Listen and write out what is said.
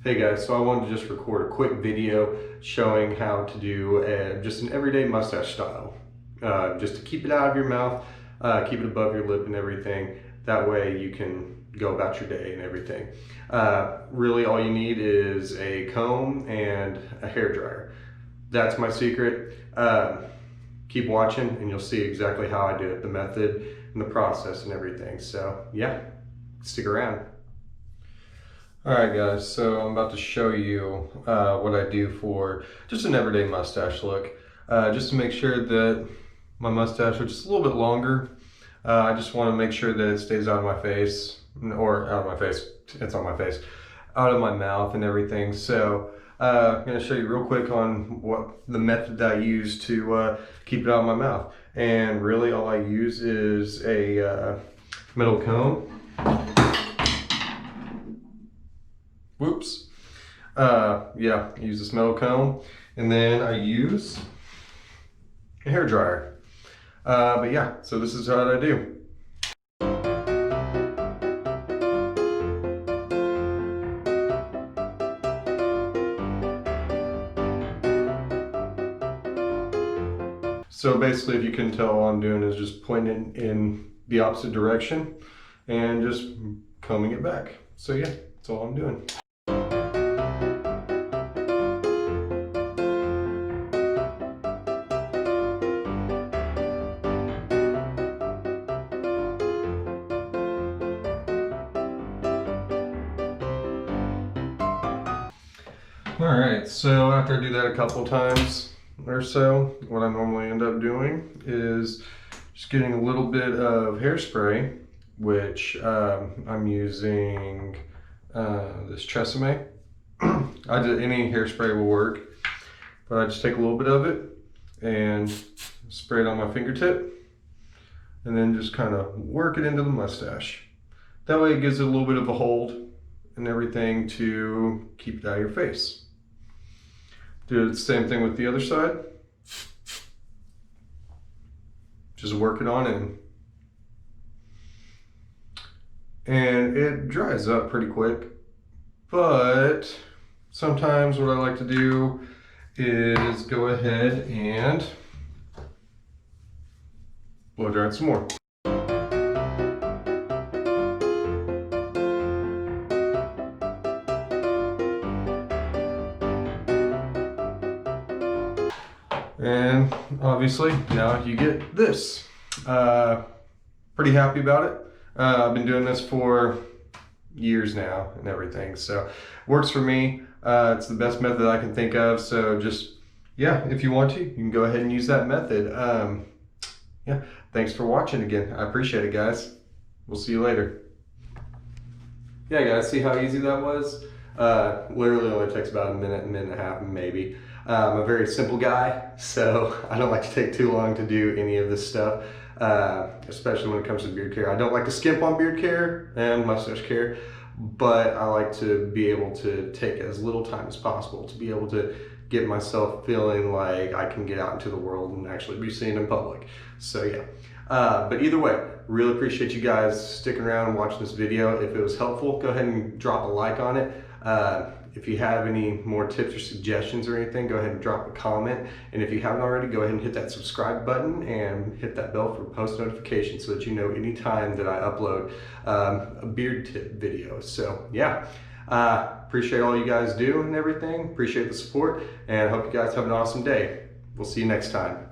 Hey guys, so I wanted to just record a quick video showing how to do just an everyday mustache style. Just to keep it out of your mouth, keep it above your lip and everything. That way you can go about your day and everything. Really all you need is a comb and a hair dryer. That's my secret. Keep watching and you'll see exactly how I do it, the method and the process and everything. So yeah, stick around. Alright guys, so I'm about to show you what I do for just an everyday mustache look. Just to make sure that my mustache is just a little bit longer. I just want to make sure that it stays out of my face, or out of my face, it's on my face, out of my mouth and everything. So I'm going to show you real quick on what the method that I use to keep it out of my mouth. And really all I use is a metal comb. Whoops. Yeah, I use this metal comb, and then I use a hair dryer. But yeah, so this is what I do. So basically, if you can tell, all I'm doing is just pointing in the opposite direction and just combing it back. So yeah, that's all I'm doing. Alright, so after I do that a couple times or so, what I normally end up doing is just getting a little bit of hairspray, which I'm using this Tresemme. Any hairspray will work, but I just take a little bit of it and spray it on my fingertip and then just kind of work it into the mustache. That way it gives it a little bit of a hold and everything to keep it out of your face. Do the same thing with the other side. Just work it on in. And it dries up pretty quick, but sometimes what I like to do is go ahead and blow dry it some more. And obviously now you get this. Pretty happy about it. I've been doing this for years now and everything, so works for me. It's the best method I can think of, so just, yeah, if you want to, you can go ahead and use that method. Yeah, thanks for watching again. I appreciate it, guys. We'll see you later. Yeah, guys, see how easy that was? Literally only takes about a minute and a half, maybe. I'm a very simple guy, so I don't like to take too long to do any of this stuff, especially when it comes to beard care. I don't like to skimp on beard care and mustache care, but I like to be able to take as little time as possible to be able to get myself feeling like I can get out into the world and actually be seen in public. So yeah, but either way, really appreciate you guys sticking around and watching this video. If it was helpful, go ahead and drop a like on it. If you have any more tips or suggestions or anything, go ahead and drop a comment. And if you haven't already, go ahead and hit that subscribe button and hit that bell for post notifications so that you know anytime that I upload a beard tip video. So yeah, appreciate all you guys do and everything. Appreciate the support and I hope you guys have an awesome day. We'll see you next time.